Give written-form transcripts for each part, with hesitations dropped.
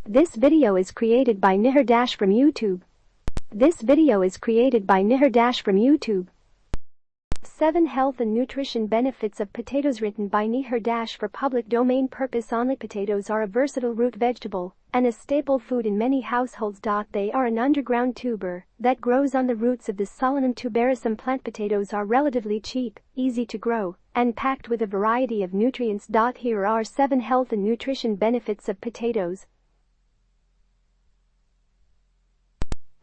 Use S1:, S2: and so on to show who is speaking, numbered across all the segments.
S1: This video is created by Nihar from YouTube. This video is created by Nihar from YouTube. 7 Health and Nutrition Benefits of Potatoes, written by Nihar for public domain purpose only. Potatoes are a versatile root vegetable and a staple food in many households. They are an underground tuber that grows on the roots of the Solanum tuberosum plant. Potatoes are relatively cheap, easy to grow, and packed with a variety of nutrients. Here are 7 health and nutrition benefits of potatoes.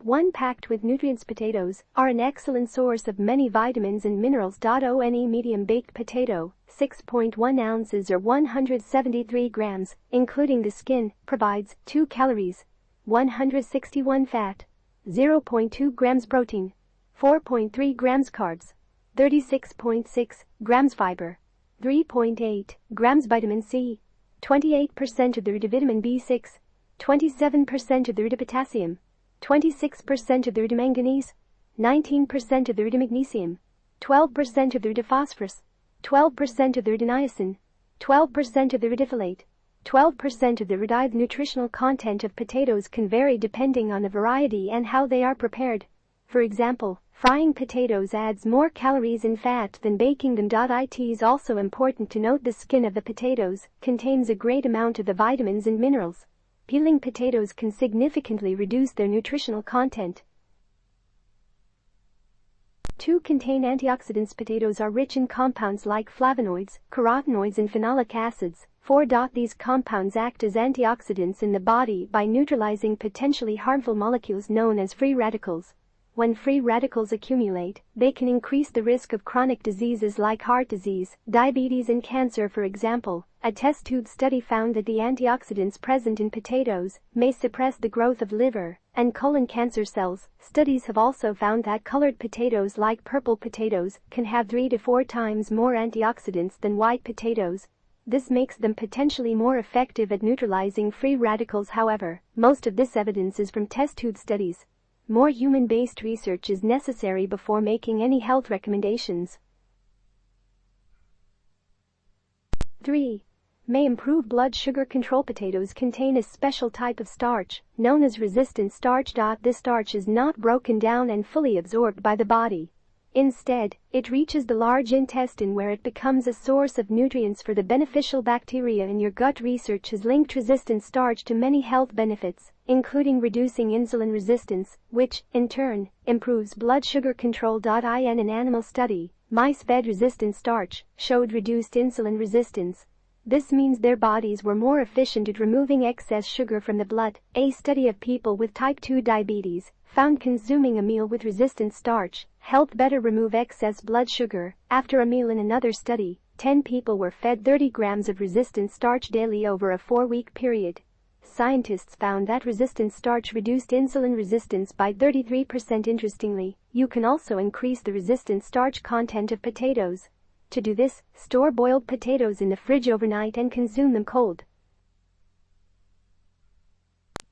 S1: 1. Packed with nutrients. Potatoes are an excellent source of many vitamins and minerals. One medium baked potato, 6.1 ounces or 173 grams, including the skin, provides 2 calories, 161 fat, 0.2 grams protein, 4.3 grams carbs, 36.6 grams fiber, 3.8 grams vitamin C, 28% of the root of vitamin B6, 27% of the root of potassium, 26% of the root of manganese, 19% of the root of magnesium, 12% of the root of phosphorus, 12% of the root of niacin, 12% of the root of folate, 12% of the root. The nutritional content of potatoes can vary depending on the variety and how they are prepared. For example, frying potatoes adds more calories and fat than baking them. It is also important to note the skin of the potatoes contains a great amount of the vitamins and minerals. Peeling potatoes can significantly reduce their nutritional content. 2. Contain antioxidants. Potatoes are rich in compounds like flavonoids, carotenoids and phenolic acids. 4. These compounds act as antioxidants in the body by neutralizing potentially harmful molecules known as free radicals. When free radicals accumulate, they can increase the risk of chronic diseases like heart disease, diabetes and cancer. For example, a test tube study found that the antioxidants present in potatoes may suppress the growth of liver and colon cancer cells. Studies have also found that colored potatoes like purple potatoes can have 3 to 4 times more antioxidants than white potatoes. This makes them potentially more effective at neutralizing free radicals. However, most of this evidence is from test tube studies. More human-based research is necessary before making any health recommendations. 3. May improve blood sugar control. Potatoes contain a special type of starch, known as resistant starch. This starch is not broken down and fully absorbed by the body. Instead, it reaches the large intestine where it becomes a source of nutrients for the beneficial bacteria in your gut. Research has linked resistant starch to many health benefits, including reducing insulin resistance, which, in turn, improves blood sugar control. In an animal study, mice fed resistant starch showed reduced insulin resistance. This means their bodies were more efficient at removing excess sugar from the blood. A study of people with type 2 diabetes found consuming a meal with resistant starch helped better remove excess blood sugar after a meal. In another study, 10 people were fed 30 grams of resistant starch daily over a 4-week period. Scientists found that resistant starch reduced insulin resistance by 33%. Interestingly, you can also increase the resistant starch content of potatoes. To do this, store boiled potatoes in the fridge overnight and consume them cold.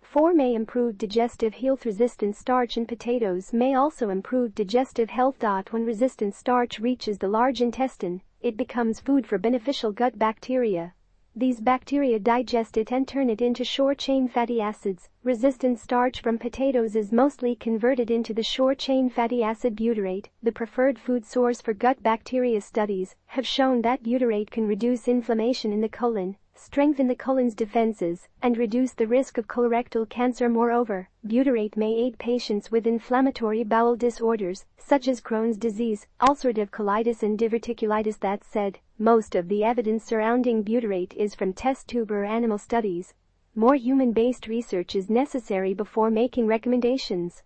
S1: 4. May improve digestive health. Resistant starch in potatoes may also improve digestive health. When resistant starch reaches the large intestine, it becomes food for beneficial gut bacteria. These bacteria digest it and turn it into short-chain fatty acids. Resistant starch from potatoes is mostly converted into the short-chain fatty acid butyrate, the preferred food source for gut bacteria. Studies have shown that butyrate can reduce inflammation in the colon, strengthen the colon's defenses, and reduce the risk of colorectal cancer. Moreover, butyrate may aid patients with inflammatory bowel disorders, such as Crohn's disease, ulcerative colitis and diverticulitis. That said, most of the evidence surrounding butyrate is from test tube or animal studies. More human-based research is necessary before making recommendations.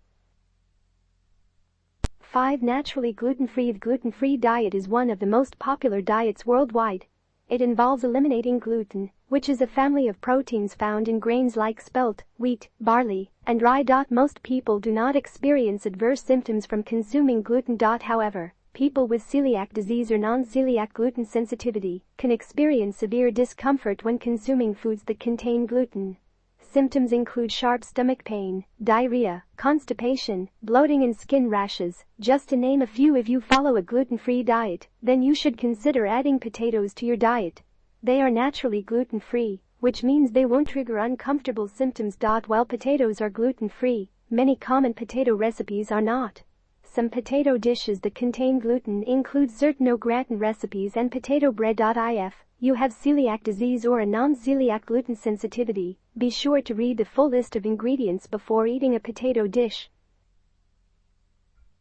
S1: 5. Naturally gluten-free. The gluten-free diet is one of the most popular diets worldwide. It involves eliminating gluten, which is a family of proteins found in grains like spelt, wheat, barley, and rye. Most people do not experience adverse symptoms from consuming gluten. However, People with celiac disease or non-celiac gluten sensitivity can experience severe discomfort when consuming foods that contain gluten. Symptoms include sharp stomach pain, diarrhea, constipation, bloating and skin rashes, just to name a few. If you follow a gluten-free diet, then you should consider adding potatoes to your diet. They are naturally gluten-free, which means they won't trigger uncomfortable symptoms. While potatoes are gluten-free, many common potato recipes are not. Some potato dishes that contain gluten include certain au gratin recipes and potato bread. If you have celiac disease or a non-celiac gluten sensitivity, be sure to read the full list of ingredients before eating a potato dish.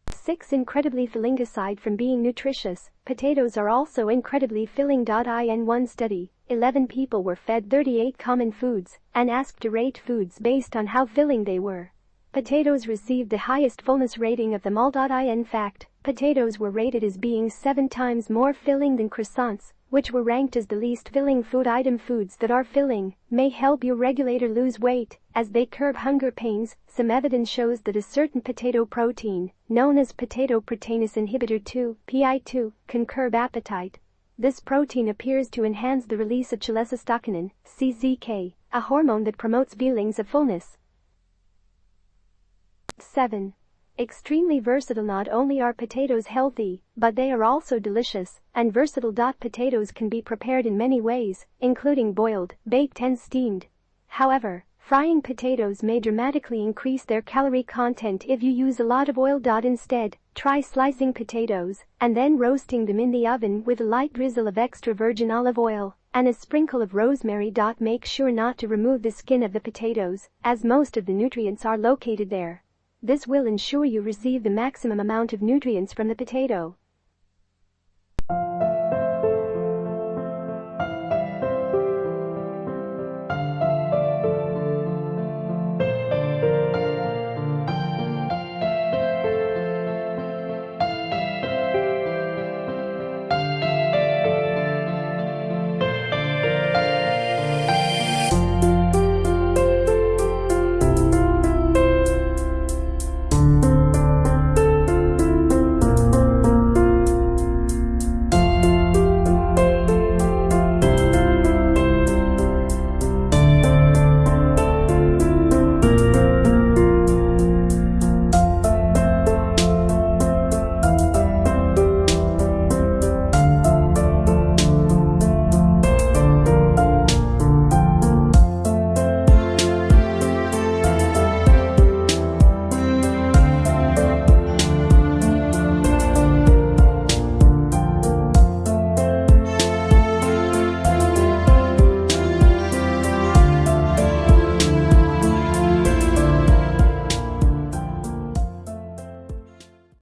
S1: 6. Incredibly filling. Aside from being nutritious, potatoes are also incredibly filling. In one study, 11 people were fed 38 common foods and asked to rate foods based on how filling they were. Potatoes received the highest fullness rating of them all. In fact, potatoes were rated as being 7 times more filling than croissants, which were ranked as the least filling food item. Foods that are filling may help you regulate or lose weight, as they curb hunger pains. Some evidence shows that a certain potato protein, known as potato proteinase inhibitor 2, PI2, can curb appetite. This protein appears to enhance the release of cholecystokinin, CCK, a hormone that promotes feelings of fullness. 7. Extremely versatile. Not only are potatoes healthy, but they are also delicious and versatile. Potatoes can be prepared in many ways, including boiled, baked and steamed. However, frying potatoes may dramatically increase their calorie content if you use a lot of oil. Instead, try slicing potatoes and then roasting them in the oven with a light drizzle of extra virgin olive oil and a sprinkle of rosemary. Make sure not to remove the skin of the potatoes, as most of the nutrients are located there. This will ensure you receive the maximum amount of nutrients from the potato.